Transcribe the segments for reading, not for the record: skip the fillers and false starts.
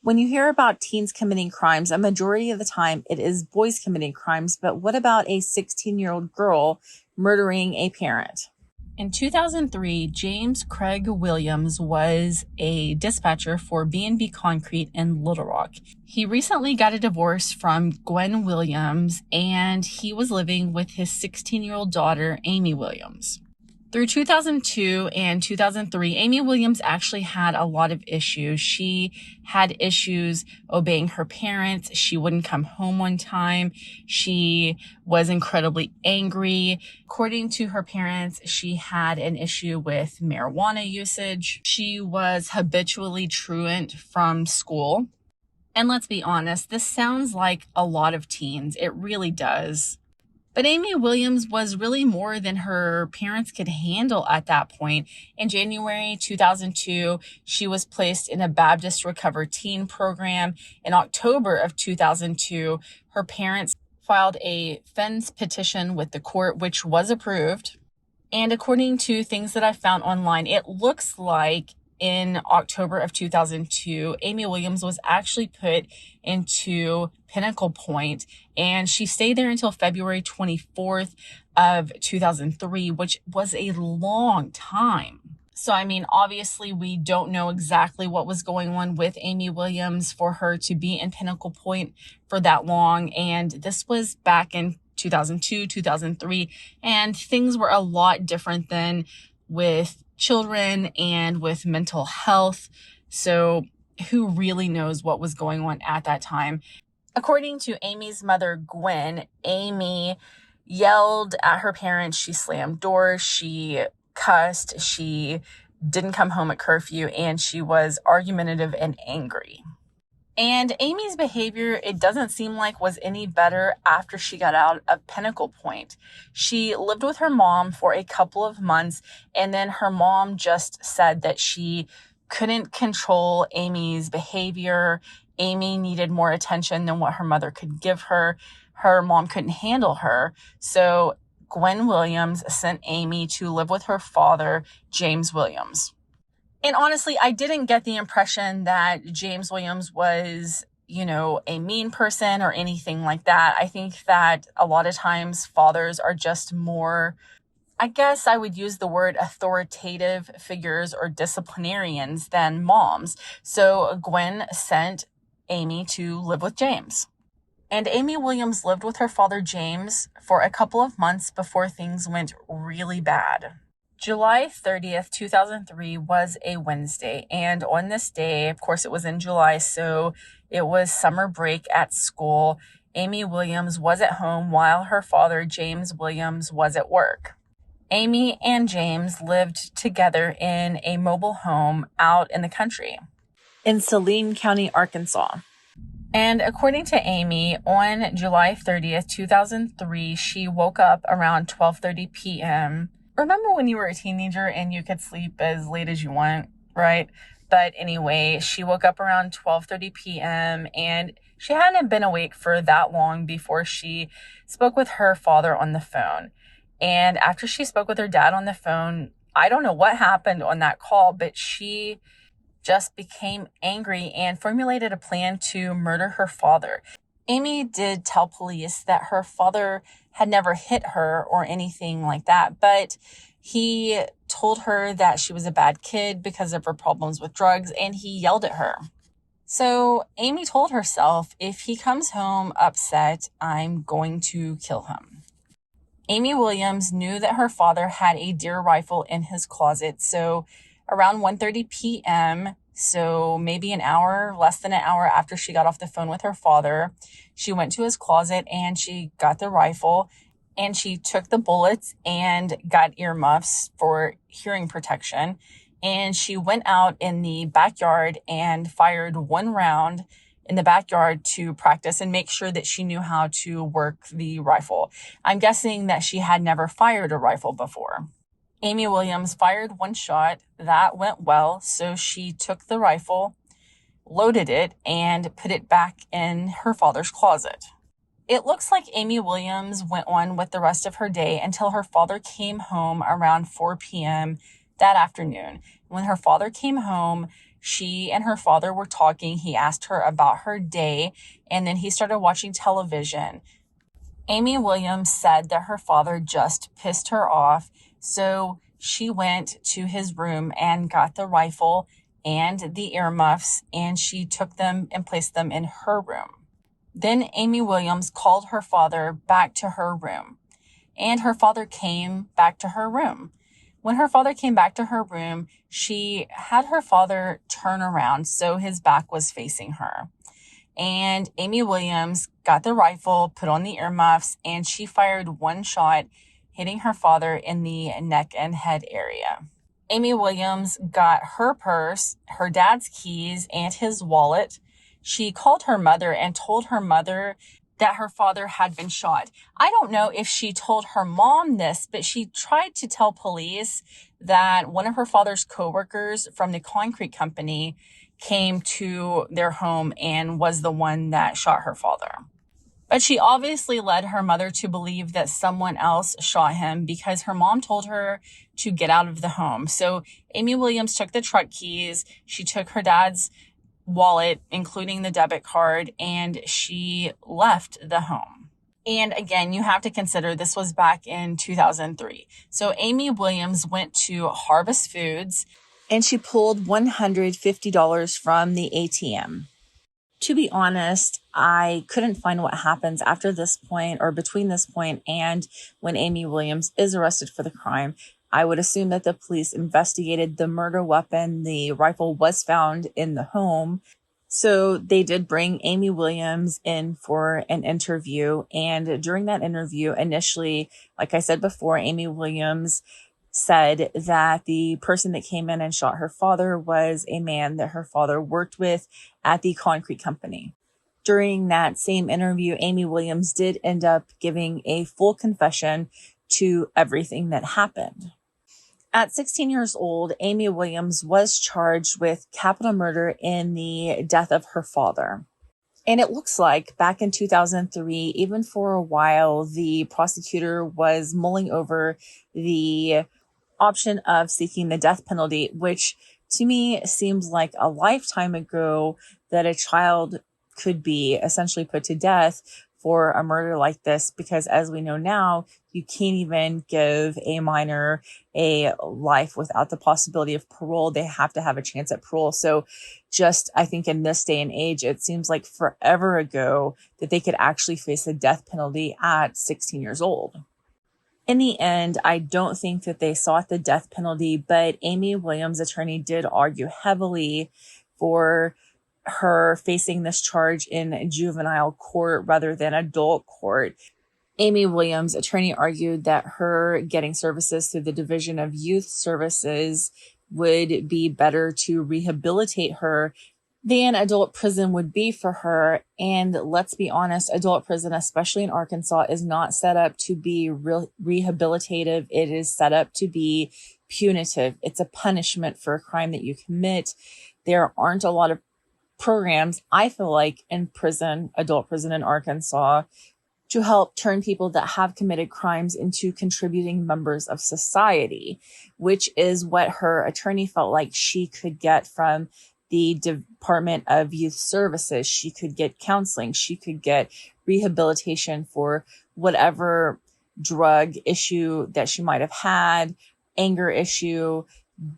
When you hear about teens committing crimes, a majority of the time it is boys committing crimes, but what about a 16-year-old girl murdering a parent? In 2003, James Craig Williams was a dispatcher for B&B Concrete in Little Rock. He recently got a divorce from Gwen Williams, and he was living with his 16-year-old daughter, Amy Williams. Through 2002 and 2003, Amy Williams actually had a lot of issues. She had issues obeying her parents. She wouldn't come home on time. She was incredibly angry. According to her parents, she had an issue with marijuana usage. She was habitually truant from school. And let's be honest, this sounds like a lot of teens. It really does. But Amy Williams was really more than her parents could handle at that point. In January 2002, she was placed in a Baptist Recover Teen program. In October of 2002, her parents filed a FENS petition with the court, which was approved. And according to things that I found online, it looks like in October of 2002, Amy Williams was actually put into Pinnacle Point, and she stayed there until February 24th of 2003, which was a long time. So, obviously we don't know exactly what was going on with Amy Williams for her to be in Pinnacle Point for that long. And this was back in 2002, 2003, and things were a lot different than with children and with mental health. So who really knows what was going on at that time? According to Amy's mother, Gwen, Amy yelled at her parents. She slammed doors. She cussed. She didn't come home at curfew, and she was argumentative and angry. And Amy's behavior, it doesn't seem like was any better after she got out of Pinnacle Point. She lived with her mom for a couple of months, and then her mom just said that she couldn't control Amy's behavior. Amy needed more attention than what her mother could give her. Her mom couldn't handle her. So Gwen Williams sent Amy to live with her father, James Williams. And honestly, I didn't get the impression that James Williams was, a mean person or anything like that. I think that a lot of times fathers are just more, I guess I would use the word authoritative figures or disciplinarians than moms. So Gwen sent Amy to live with James. And Amy Williams lived with her father, James, for a couple of months before things went really bad. July 30th, 2003 was a Wednesday, and on this day, of course it was in July, so it was summer break at school. Amy Williams was at home while her father, James Williams, was at work. Amy and James lived together in a mobile home out in the country in Saline County, Arkansas. And according to Amy, on July 30th, 2003, she woke up around 12:30 p.m., Remember when you were a teenager and you could sleep as late as you want, right? But anyway, she woke up around 12:30 p.m. and she hadn't been awake for that long before she spoke with her father on the phone. And after she spoke with her dad on the phone, I don't know what happened on that call, but she just became angry and formulated a plan to murder her father. Amy did tell police that her father had never hit her or anything like that, but he told her that she was a bad kid because of her problems with drugs, and he yelled at her. So Amy told herself, if he comes home upset, I'm going to kill him. Amy Williams knew that her father had a deer rifle in his closet, so around 1:30 p.m., so maybe less than an hour after she got off the phone with her father, she went to his closet and she got the rifle and she took the bullets and got earmuffs for hearing protection. And she went out in the backyard and fired one round in the backyard to practice and make sure that she knew how to work the rifle. I'm guessing that she had never fired a rifle before. Amy Williams fired one shot. That went well, so she took the rifle, loaded it, and put it back in her father's closet. It looks like Amy Williams went on with the rest of her day until her father came home around 4 p.m. that afternoon. When her father came home, She and her father were talking. He asked her about her day, and then he started watching television. Amy Williams said that her father just pissed her off, so she went to his room and got the rifle and the earmuffs, and she took them and placed them in her room. Then Amy Williams called her father back to her room, and her father came back to her room. When her father came back to her room, she had her father turn around so his back was facing her. And Amy Williams got the rifle, put on the earmuffs, and she fired one shot, hitting her father in the neck and head area. Amy Williams got her purse, her dad's keys, and his wallet. She called her mother and told her mother that her father had been shot. I don't know if she told her mom this, but she tried to tell police that one of her father's coworkers from the concrete company came to their home and was the one that shot her father. But she obviously led her mother to believe that someone else shot him because her mom told her to get out of the home. So Amy Williams took the truck keys, she took her dad's wallet, including the debit card, and she left the home. And again, you have to consider this was back in 2003. So Amy Williams went to Harvest Foods and she pulled $150 from the ATM. To be honest, I couldn't find what happens after this point or between this point and when Amy Williams is arrested for the crime. I would assume that the police investigated the murder weapon. The rifle was found in the home. So they did bring Amy Williams in for an interview. And during that interview, initially, like I said before, Amy Williams said that the person that came in and shot her father was a man that her father worked with at the concrete company. During that same interview, Amy Williams did end up giving a full confession to everything that happened. At 16 years old, Amy Williams was charged with capital murder in the death of her father. And it looks like back in 2003, even for a while, the prosecutor was mulling over the option of seeking the death penalty, which to me seems like a lifetime ago that a child could be essentially put to death for a murder like this, because as we know now, you can't even give a minor a life without the possibility of parole. They have to have a chance at parole. So just, I think in this day and age, it seems like forever ago that they could actually face a death penalty at 16 years old. In the end, I don't think that they sought the death penalty, but Amy Williams' attorney did argue heavily for her facing this charge in juvenile court rather than adult court. Amy Williams' attorney argued that her getting services through the Division of Youth Services would be better to rehabilitate her than adult prison would be for her. And let's be honest, adult prison, especially in Arkansas, is not set up to be rehabilitative. It is set up to be punitive. It's a punishment for a crime that you commit. There aren't a lot of programs, I feel like, in prison, adult prison in Arkansas, to help turn people that have committed crimes into contributing members of society, which is what her attorney felt like she could get from the Department of Youth Services. She could get counseling. She could get rehabilitation for whatever drug issue that she might have had, anger issue.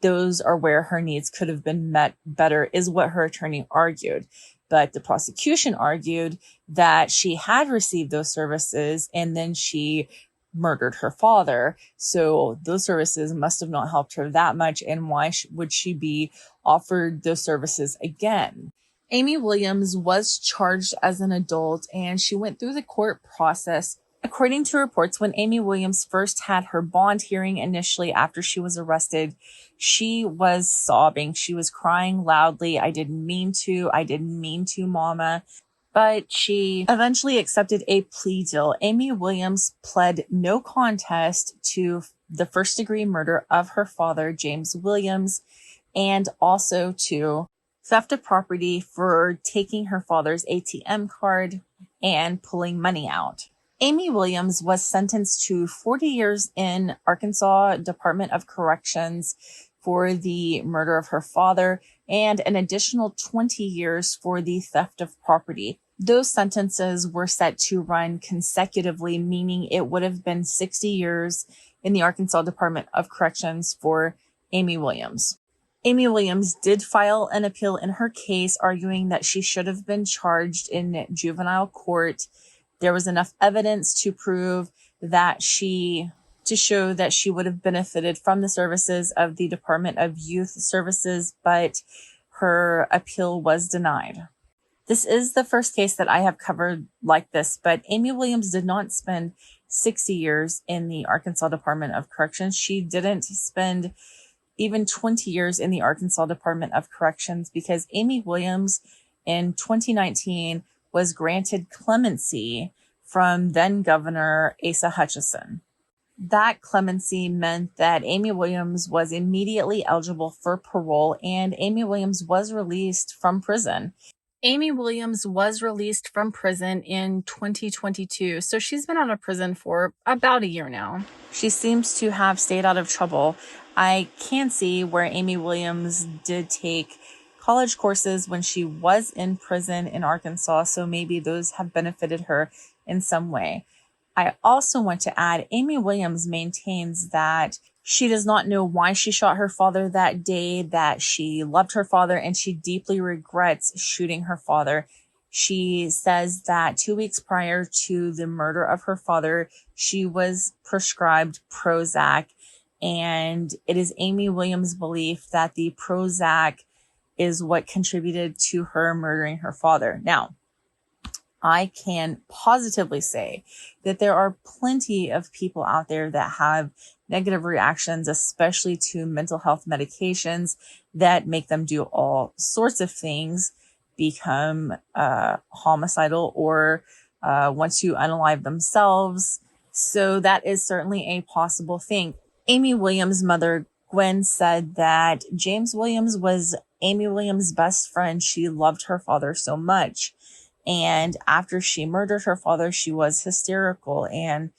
Those are where her needs could have been met better, is what her attorney argued. But the prosecution argued that she had received those services and then she murdered her father. So those services must have not helped her that much. And why would she be offered those services again? Amy Williams was charged as an adult and she went through the court process. According to reports, when Amy Williams first had her bond hearing initially after she was arrested, she was sobbing. She was crying loudly. I didn't mean to, mama. But she eventually accepted a plea deal. Amy Williams pled no contest to the first-degree murder of her father, James Williams, and also to theft of property for taking her father's ATM card and pulling money out. Amy Williams was sentenced to 40 years in Arkansas Department of Corrections for the murder of her father, and an additional 20 years for the theft of property. Those sentences were set to run consecutively, meaning it would have been 60 years in the Arkansas Department of Corrections for Amy Williams. Amy Williams did file an appeal in her case, arguing that she should have been charged in juvenile court. There was enough evidence to prove that to show that she would have benefited from the services of the Department of Youth Services, but her appeal was denied. This is the first case that I have covered like this, but Amy Williams did not spend 60 years in the Arkansas Department of Corrections. She didn't spend even 20 years in the Arkansas Department of Corrections because Amy Williams in 2019 was granted clemency from then Governor Asa Hutchinson. That clemency meant that Amy Williams was immediately eligible for parole, and Amy Williams was released from prison. Amy Williams was released from prison in 2022, so she's been out of prison for about a year now. She seems to have stayed out of trouble. I can see where Amy Williams did take college courses when she was in prison in Arkansas, so maybe those have benefited her in some way. I also want to add, Amy Williams maintains that she does not know why she shot her father that day, that she loved her father, and she deeply regrets shooting her father. She says that 2 weeks prior to the murder of her father, she was prescribed Prozac, and it is Amy Williams' belief that the Prozac is what contributed to her murdering her father. Now, I can positively say that there are plenty of people out there that have negative reactions, especially to mental health medications that make them do all sorts of things, become homicidal, or want to unalive themselves. So that is certainly a possible thing. Amy Williams' mother, Gwen, said that James Williams was Amy Williams' best friend. She loved her father so much. And after she murdered her father, she was hysterical and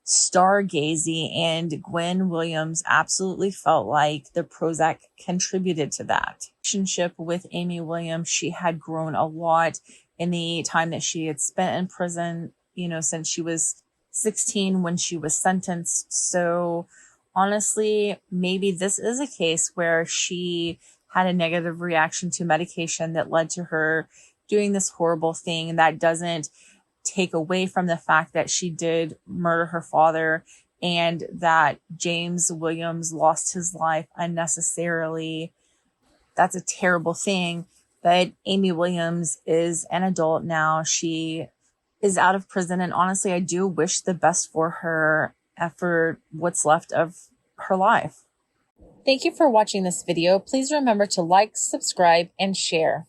stargazy. And Gwen Williams absolutely felt like the Prozac contributed to that. Relationship with Amy Williams, she had grown a lot in the time that she had spent in prison, since she was 16 when she was sentenced. So honestly, maybe this is a case where she had a negative reaction to medication that led to her doing this horrible thing. And that doesn't take away from the fact that she did murder her father and that James Williams lost his life unnecessarily. That's a terrible thing. But Amy Williams is an adult now. She is out of prison. And honestly, I do wish the best for her for what's left of her life. Thank you for watching this video. Please remember to like, subscribe, and share.